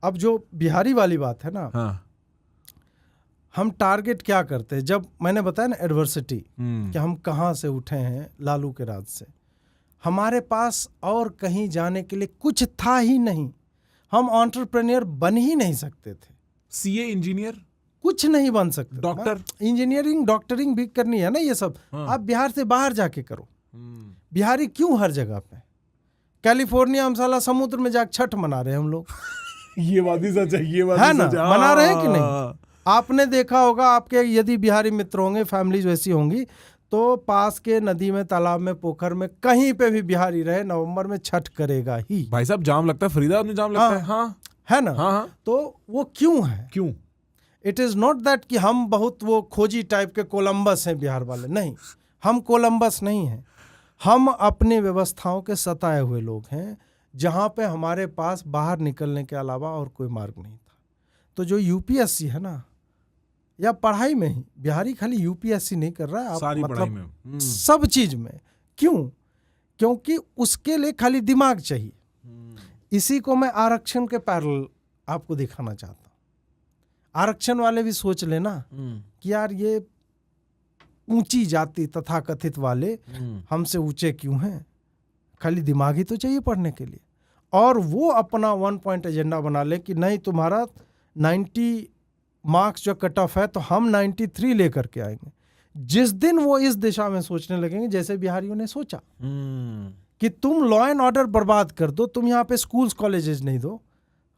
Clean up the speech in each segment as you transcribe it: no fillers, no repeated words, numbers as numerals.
अब जो बिहारी वाली बात है ना, हाँ, हम टारगेट क्या करते हैं, जब मैंने बताया ना एडवर्सिटी कि हम कहाँ से उठे हैं लालू के राज से, हमारे पास और कहीं जाने के लिए कुछ था ही नहीं, हम एंटरप्रेन्योर बन ही नहीं सकते थे, सीए इंजीनियर कुछ नहीं बन सकते, डॉक्टर, इंजीनियरिंग डॉक्टरिंग भी करनी है ना ये सब, हाँ। आप बिहार से बाहर जाके करो। बिहारी क्यों हर जगह पे, कैलिफोर्निया हम साला समुद्र में जाके छठ मना रहे हैं हम लोग ये बात ही सच है, ये बात है ही ना, सच है। मना रहे हैं कि नहीं? आपने देखा होगा, आपके यदि बिहारी मित्र होंगे, फैमिलीज वैसी होंगी, तो पास के नदी में, तालाब में, पोखर में, कहीं पे भी बिहारी रहे, नवंबर में छठ करेगा ही। भाई साहब जाम लगता है, फरीदाबाद में जाम लगता है, हाँ है ना। हाँ। तो वो क्यों है? क्यों? इट इज नॉट दैट कि हम बहुत वो खोजी टाइप के कोलंबस हैं बिहार वाले, नहीं, हम कोलंबस नहीं हैं, हम अपनी व्यवस्थाओं के सताए हुए लोग हैं, जहाँ पे हमारे पास बाहर निकलने के अलावा और कोई मार्ग नहीं था। तो जो यूपीएससी है ना, या पढ़ाई में ही, बिहारी खाली यूपीएससी नहीं कर रहा है, आप सारी पढ़ाई मतलब में, सब चीज में। क्यों? क्योंकि उसके लिए खाली दिमाग चाहिए। इसी को मैं आरक्षण के पैरेलल आपको दिखाना चाहता हूँ। आरक्षण वाले भी सोच लेना कि यार ये ऊंची जाति तथाकथित वाले हमसे ऊंचे क्यों हैं, खाली दिमाग ही तो चाहिए पढ़ने के लिए। और वो अपना 1 पॉइंट एजेंडा बना ले कि नहीं, तुम्हारा 90 मार्क्स जो कट ऑफ है तो हम 93 लेकर के आएंगे। जिस दिन वो इस दिशा में सोचने लगेंगे, जैसे बिहारियों ने सोचा कि तुम लॉ एंड ऑर्डर बर्बाद कर दो, तुम यहाँ पे स्कूल्स कॉलेजेस नहीं दो,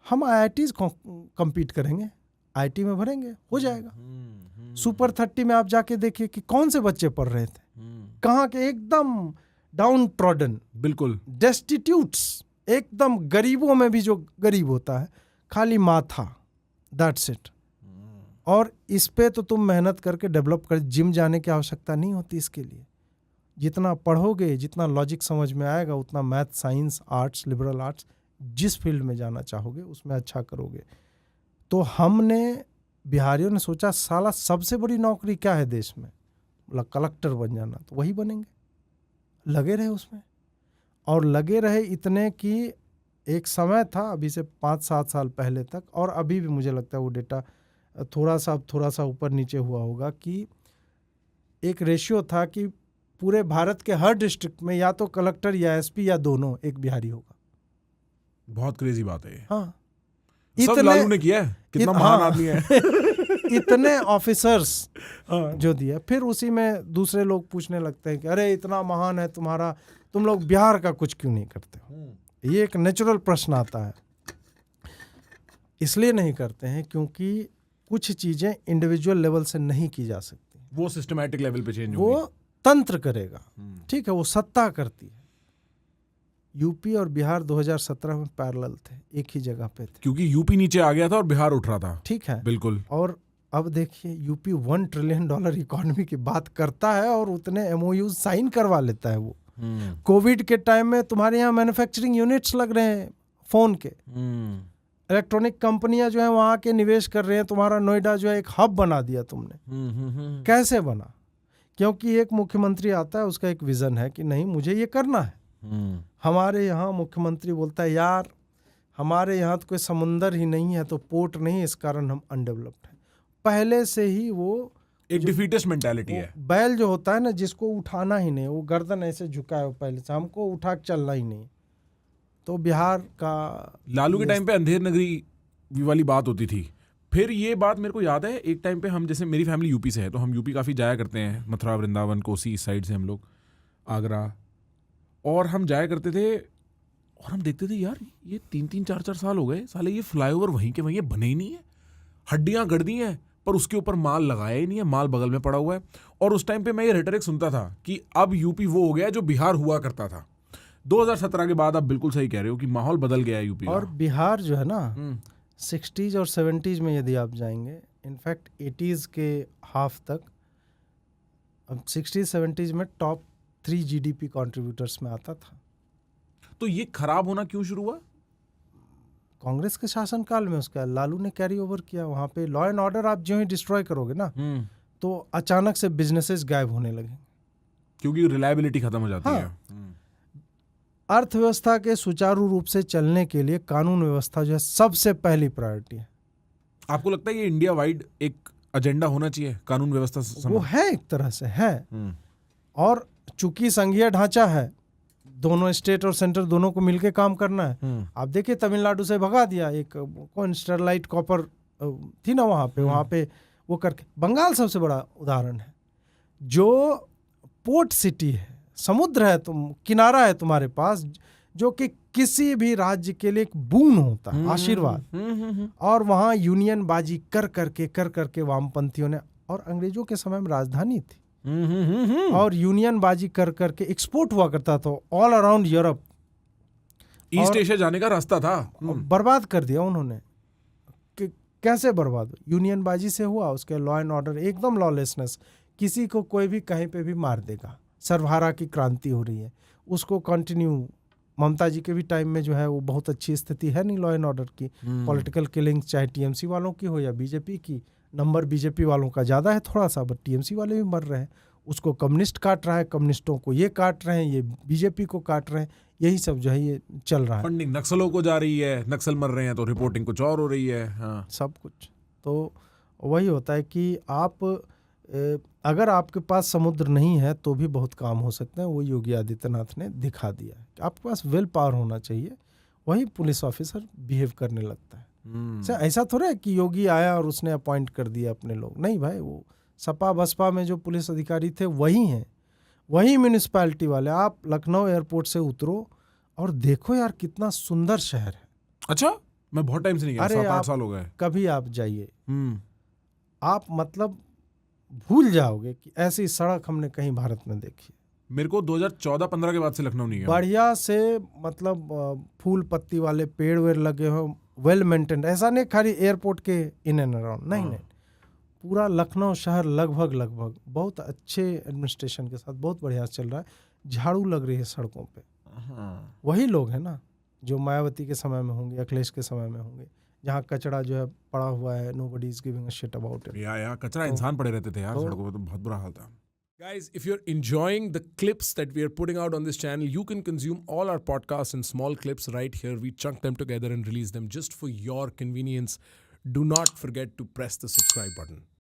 हम IITs compete करेंगे, IT में भरेंगे, हो जाएगा। सुपर 30 में आप जाके देखिए कि कौन से बच्चे पढ़ रहे थे, कहाँ के, एकदम डाउन ट्रॉडन, बिल्कुल डेस्टिट्यूट्स, एकदम गरीबों में भी जो गरीब होता है, खाली माथा, दैट्स इट। और इस पे तो तुम मेहनत करके डेवलप कर, जिम जाने की आवश्यकता नहीं होती इसके लिए। जितना पढ़ोगे, जितना लॉजिक समझ में आएगा, उतना math, science, arts, liberal arts, जिस फील्ड में जाना चाहोगे उसमें अच्छा करोगे। तो हमने, बिहारियों ने सोचा साला सबसे बड़ी नौकरी क्या है देश में, मतलब कलेक्टर बन जाना, तो वही बनेंगे। लगे रहे उसमें, और लगे रहे इतने कि एक समय था, अभी से 5-7 साल पहले तक, और अभी भी मुझे लगता है वो डेटा थोड़ा सा ऊपर नीचे हुआ होगा, कि एक रेशियो था कि पूरे भारत के हर डिस्ट्रिक्ट में या तो कलेक्टर या एसपी या दोनों एक बिहारी होगा। बहुत क्रेजी बात है ये। हाँ, सब लालू ने किया है, कितना महान आदमी है। इतने ऑफिसर्स जो दिए, फिर उसी में दूसरे लोग पूछने लगते हैं कि अरे इतना महान है तुम्हारा, तुम लोग बिहार का कुछ क्यों नहीं करते हो? ये एक नेचुरल प्रश्न आता है। इसलिए नहीं करते हैं क्योंकि कुछ चीजें इंडिविजुअल लेवल से नहीं की जा सकती, वो सिस्टमैटिक लेवल पे चेंज होगी। वो तंत्र करेगा, ठीक है, वो सत्ता करती है। यूपी और बिहार 2017 में पैरेलल थे, एक ही जगह पे थे, क्योंकि यूपी नीचे आ गया था और बिहार उठ रहा था। ठीक है, बिल्कुल। और अब देखिए यूपी $1 ट्रिलियन इकोनॉमी की बात करता है और उतने MOU साइन करवा लेता है वो। कोविड के टाइम में तुम्हारे यहाँ मैन्युफैक्चरिंग यूनिट्स लग रहे हैं फोन के, इलेक्ट्रॉनिक कंपनियां जो है वहां के निवेश कर रहे हैं, तुम्हारा नोएडा जो है एक हब बना दिया तुमने। कैसे बना? क्योंकि एक मुख्यमंत्री आता है, उसका एक विजन है कि नहीं मुझे ये करना है। हमारे यहाँ मुख्यमंत्री बोलता है यार हमारे यहाँ तो कोई समुंदर ही नहीं है, तो पोर्ट नहीं, इस कारण हम अनडेवलप्ड हैं। पहले से ही वो एक डिफीटिस्ट मेंटालिटी है। बैल जो होता है ना, जिसको उठाना ही नहीं, वो गर्दन ऐसे झुकाए हो पहले से, हमको उठा के चलना ही नहीं। तो बिहार का लालू के टाइम पे अंधेर नगरी वाली बात होती थी। फिर ये बात मेरे को याद है, एक टाइम पे हम, जैसे मेरी फैमिली यूपी से है, तो हम यूपी काफ़ी जाया करते हैं, मथुरा, वृंदावन, कोसी, इस साइड से हम लोग, आगरा, और हम जाया करते थे और हम देखते थे यार ये 3-3, 4-4 साल हो गए साले, ये फ्लाईओवर वहीं के वहीं बने ही नहीं है, हड्डियां गड़ दी हैं, पर उसके ऊपर माल लगाया ही नहीं है, माल बगल में पड़ा हुआ है। और उस टाइम पे मैं ये रेटरिक सुनता था कि अब यूपी वो हो गया जो बिहार हुआ करता था। 2017 के बाद आप बिल्कुल सही कह रहे हो कि माहौल बदल गया है यूपी का। और बिहार जो है ना 60s और 70s में यदि आप जाएंगे, इनफैक्ट 80s के हाफ तक, अब 60s-70s में टॉप 3 GDP कंट्रीब्यूटर्स में आता था। तो ये खराब होना क्यों शुरू हुआ? कांग्रेस के शासनकाल में उसका लालू ने कैरी ओवर किया। वहाँ पे लॉ एंड ऑर्डर आप जो ही डिस्ट्रॉय करोगे ना, तो अचानक से बिजनेसेस गायब होने लगे, क्योंकि रिलायबिलिटी खत्म हो जाती हाँ। है। अर्थव्यवस्था के सुचारू रूप से चलने के लिए कानून व्यवस्था जो है सबसे पहली प्रायोरिटी है। आपको लगता है ये इंडिया वाइड एक एजेंडा होना चाहिए कानून व्यवस्था वो है, एक तरह से है। और चूंकि संघीय ढांचा है, दोनों स्टेट और सेंटर दोनों को मिलके काम करना है। आप देखिए तमिलनाडु से भगा दिया, एक कौन स्टरलाइट कॉपर थी ना वहाँ पे वो करके। बंगाल सबसे बड़ा उदाहरण है, जो पोर्ट सिटी है, समुद्र है, किनारा है तुम्हारे पास, जो कि किसी भी राज्य के लिए एक बून होता है, आशीर्वाद। और वहाँ यूनियन बाजी कर करके वामपंथियों ने, और अंग्रेजों के समय में राजधानी थी, और यूनियन बाजी कर करके एक्सपोर्ट हुआ करता था all around Europe, east Asia जाने का रास्ता था। बर्बाद कर दिया उन्होंने। कैसे बर्बाद? यूनियन बाजी से हुआ। उसके लॉ एंड ऑर्डर एकदम लॉलेसनेस, किसी को कोई भी कहीं पे भी मार देगा। सर्वहारा की क्रांति हो रही है, उसको कंटिन्यू ममता जी के भी टाइम में जो है वो बहुत अच्छी स्थिति है नहीं लॉ एंड ऑर्डर की। पॉलिटिकल किलिंग चाहे टीएमसी वालों की हो या बीजेपी की, नंबर बीजेपी वालों का ज़्यादा है थोड़ा सा, बट टीएमसी वाले भी मर रहे हैं। उसको कम्युनिस्ट काट रहा है, कम्युनिस्टों को ये काट रहे हैं, ये बीजेपी को काट रहे हैं, यही सब जो है ये चल रहा है। फंडिंग नक्सलों को जा रही है, नक्सल मर रहे हैं तो रिपोर्टिंग कुछ और हो रही है। हाँ, सब कुछ तो वही होता है कि आप अगर आपके पास समुद्र नहीं है तो भी बहुत काम हो सकते हैं। वो योगी आदित्यनाथ ने दिखा दिया कि आपके पास विल पावर होना चाहिए, वही पुलिस ऑफिसर बिहेव करने लगता है। ऐसा थोड़ा है कि योगी आया और उसने अपॉइंट कर दिया अपने लोग, नहीं भाई, वो सपा बसपा में जो पुलिस अधिकारी थे वही हैं, वही म्यूनिसिपैलिटी वाले। आप लखनऊ एयरपोर्ट से उतरो और देखो यार कितना सुंदर शहर है। अच्छा, मैं बहुत टाइम से नहीं गया, 7-8 साल हो गए। कभी आप जाइए, आप मतलब भूल जाओगे कि ऐसी सड़क हमने कहीं भारत में देखी। मेरे को 2014-15 के बाद से लखनऊ नहीं गया। बढ़िया से मतलब फूल पत्ती वाले पेड़ वेड़ लगे हो, वेल मेंटेन्ड। ऐसा नहीं खाली एयरपोर्ट के इन एंड अराउंड, नहीं, पूरा लखनऊ शहर लगभग बहुत अच्छे एडमिनिस्ट्रेशन के साथ बहुत बढ़िया चल रहा है। झाड़ू लग रही है सड़कों पे। वही लोग हैं ना जो मायावती के समय में होंगे, अखिलेश के समय में होंगे, जहाँ कचरा जो है पड़ा हुआ है, nobody is giving a shit about it। या कचरा इंसान पड़े रहते थे यार सड़कों पे, तो बहुत बुरा हाल था। Guys, if you're enjoying the clips that we are putting out on this channel, you can consume all our podcasts in small clips right here. We chunk them together and release them just for your convenience. Do not forget to press the subscribe button.